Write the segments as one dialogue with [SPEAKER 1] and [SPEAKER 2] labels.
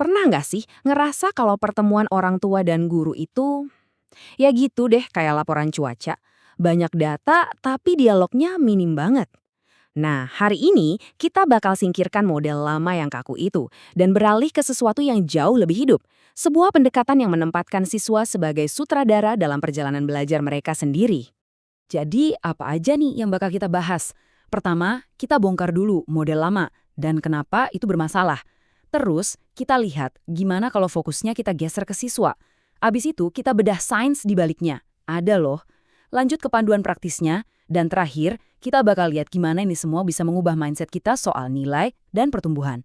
[SPEAKER 1] Pernah nggak sih ngerasa kalau pertemuan orang tua dan guru itu, ya gitu deh kayak laporan cuaca. Banyak data tapi dialognya minim banget. Nah, hari ini kita bakal singkirkan model lama yang kaku itu dan beralih ke sesuatu yang jauh lebih hidup. Sebuah pendekatan yang menempatkan siswa sebagai sutradara dalam perjalanan belajar mereka sendiri.
[SPEAKER 2] Jadi, apa aja nih yang bakal kita bahas? Pertama, kita bongkar dulu model lama dan kenapa itu bermasalah. Terus, kita lihat gimana kalau fokusnya kita geser ke siswa. Abis itu, kita bedah sains di baliknya. Ada loh. Lanjut ke panduan praktisnya, dan terakhir, kita bakal lihat gimana ini semua bisa mengubah mindset kita soal nilai dan pertumbuhan.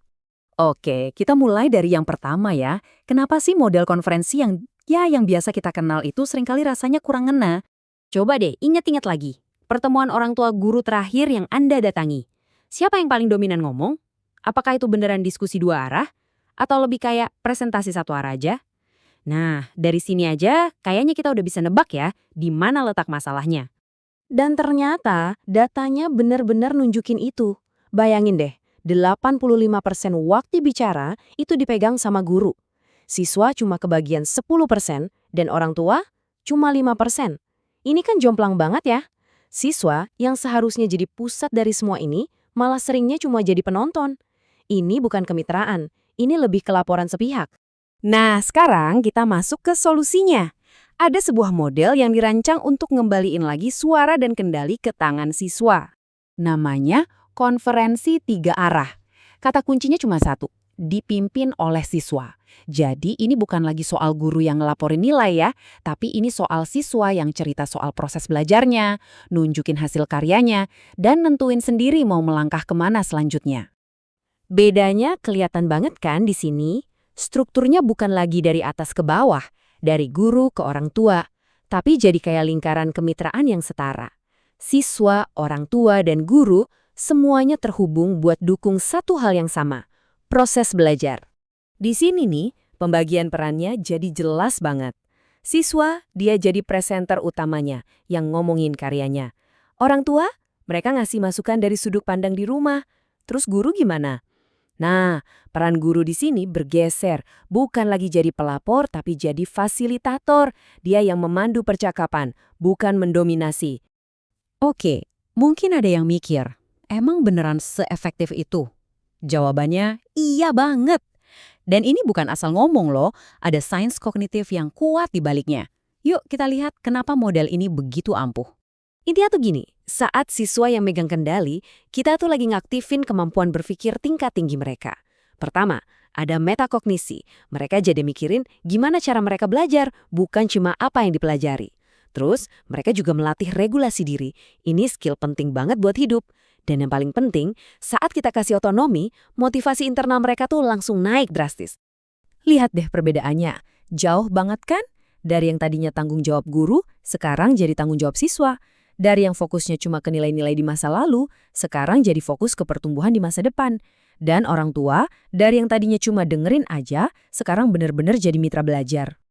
[SPEAKER 1] Oke, kita mulai dari yang pertama ya. Kenapa sih model konferensi yang biasa kita kenal itu seringkali rasanya kurang ngena? Coba deh ingat-ingat lagi. Pertemuan orang tua guru terakhir yang Anda datangi. Siapa yang paling dominan ngomong? Apakah itu beneran diskusi dua arah? Atau lebih kayak presentasi satu arah aja? Nah, dari sini aja kayaknya kita udah bisa nebak ya di mana letak masalahnya. Dan ternyata datanya benar-benar nunjukin itu. Bayangin deh, 85% waktu bicara itu dipegang sama guru. Siswa cuma kebagian 10% dan orang tua cuma 5%. Ini kan jomplang banget ya. Siswa yang seharusnya jadi pusat dari semua ini malah seringnya cuma jadi penonton. Ini bukan kemitraan, ini lebih ke laporan sepihak. Nah, sekarang kita masuk ke solusinya. Ada sebuah model yang dirancang untuk ngembaliin lagi suara dan kendali ke tangan siswa. Namanya konferensi tiga arah. Kata kuncinya cuma satu, dipimpin oleh siswa. Jadi ini bukan lagi soal guru yang ngelaporin nilai ya, tapi ini soal siswa yang cerita soal proses belajarnya, nunjukin hasil karyanya, dan nentuin sendiri mau melangkah kemana selanjutnya. Bedanya kelihatan banget kan di sini? Strukturnya bukan lagi dari atas ke bawah, dari guru ke orang tua, tapi jadi kayak lingkaran kemitraan yang setara. Siswa, orang tua, dan guru semuanya terhubung buat dukung satu hal yang sama, proses belajar. Di sini nih, pembagian perannya jadi jelas banget. Siswa, dia jadi presenter utamanya yang ngomongin karyanya. Orang tua, mereka ngasih masukan dari sudut pandang di rumah. Terus guru gimana? Nah, peran guru di sini bergeser, bukan lagi jadi pelapor tapi jadi fasilitator. Dia yang memandu percakapan, bukan mendominasi. Oke, mungkin ada yang mikir, emang beneran seefektif itu? Jawabannya, iya banget. Dan ini bukan asal ngomong loh, ada sains kognitif yang kuat di baliknya. Yuk kita lihat kenapa model ini begitu ampuh. Intinya tuh gini, saat siswa yang megang kendali, kita tuh lagi ngaktifin kemampuan berpikir tingkat tinggi mereka. Pertama, ada metakognisi. Mereka jadi mikirin gimana cara mereka belajar, bukan cuma apa yang dipelajari. Terus, mereka juga melatih regulasi diri. Ini skill penting banget buat hidup. Dan yang paling penting, saat kita kasih otonomi, motivasi internal mereka tuh langsung naik drastis. Lihat deh perbedaannya. Jauh banget kan? Dari yang tadinya tanggung jawab guru, sekarang jadi tanggung jawab siswa. Dari yang fokusnya cuma ke nilai-nilai di masa lalu, sekarang jadi fokus ke pertumbuhan di masa depan. Dan orang tua, dari yang tadinya cuma dengerin aja, sekarang benar-benar jadi mitra belajar.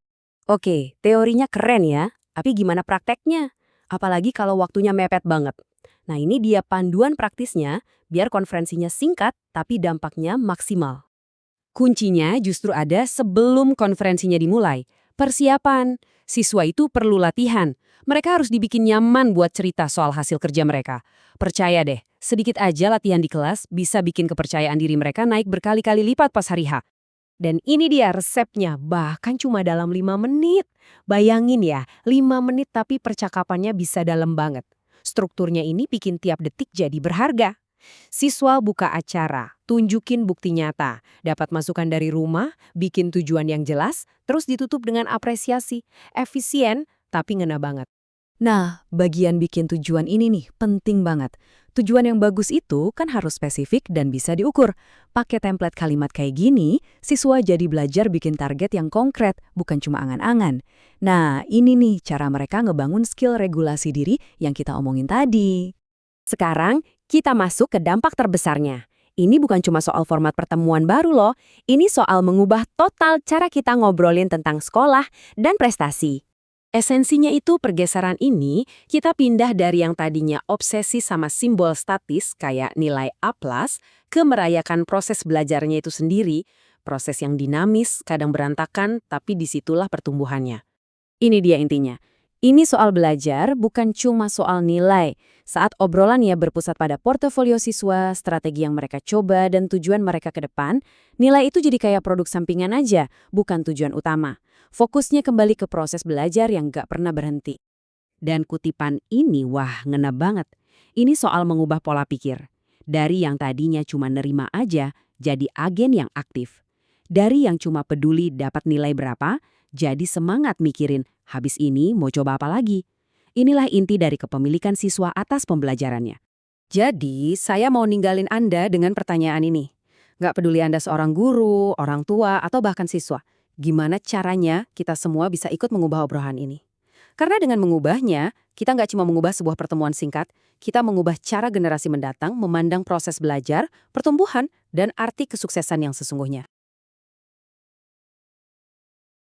[SPEAKER 1] Oke, teorinya keren ya, tapi gimana prakteknya? Apalagi kalau waktunya mepet banget. Nah ini dia panduan praktisnya, biar konferensinya singkat tapi dampaknya maksimal. Kuncinya justru ada sebelum konferensinya dimulai. Persiapan. Siswa itu perlu latihan. Mereka harus dibikin nyaman buat cerita soal hasil kerja mereka. Percaya deh, sedikit aja latihan di kelas bisa bikin kepercayaan diri mereka naik berkali-kali lipat pas hari H. Dan ini dia resepnya, bahkan cuma dalam 5 menit. Bayangin ya, 5 menit tapi percakapannya bisa dalam banget. Strukturnya ini bikin tiap detik jadi berharga. Siswa buka acara, tunjukin bukti nyata, dapat masukan dari rumah, bikin tujuan yang jelas, terus ditutup dengan apresiasi. Efisien, tapi ngena banget. Nah, bagian bikin tujuan ini nih penting banget. Tujuan yang bagus itu kan harus spesifik dan bisa diukur. Pakai template kalimat kayak gini, siswa jadi belajar bikin target yang konkret, bukan cuma angan-angan. Nah, ini nih cara mereka ngebangun skill regulasi diri yang kita omongin tadi. Sekarang, kita masuk ke dampak terbesarnya. Ini bukan cuma soal format pertemuan baru loh, ini soal mengubah total cara kita ngobrolin tentang sekolah dan prestasi. Esensinya itu pergeseran ini, kita pindah dari yang tadinya obsesi sama simbol statis kayak nilai A+, ke merayakan proses belajarnya itu sendiri, Proses yang dinamis, kadang berantakan, tapi disitulah pertumbuhannya. Ini dia intinya. Ini soal belajar, bukan cuma soal nilai. Saat obrolan ya berpusat pada portofolio siswa, strategi yang mereka coba, dan tujuan mereka ke depan, nilai itu jadi kayak produk sampingan aja, bukan tujuan utama. Fokusnya kembali ke proses belajar yang gak pernah berhenti. Dan kutipan ini, wah, ngena banget. Ini soal mengubah pola pikir. Dari yang tadinya cuma nerima aja, jadi agen yang aktif. Dari yang cuma peduli dapat nilai berapa, jadi semangat mikirin, habis ini mau coba apa lagi. Inilah inti dari kepemilikan siswa atas pembelajarannya. Jadi, saya mau ninggalin Anda dengan pertanyaan ini. Nggak peduli Anda seorang guru, orang tua, atau bahkan siswa. Gimana caranya kita semua bisa ikut mengubah obrolan ini? Karena dengan mengubahnya, kita nggak cuma mengubah sebuah pertemuan singkat, kita mengubah cara generasi mendatang memandang proses belajar, pertumbuhan, dan arti kesuksesan yang sesungguhnya.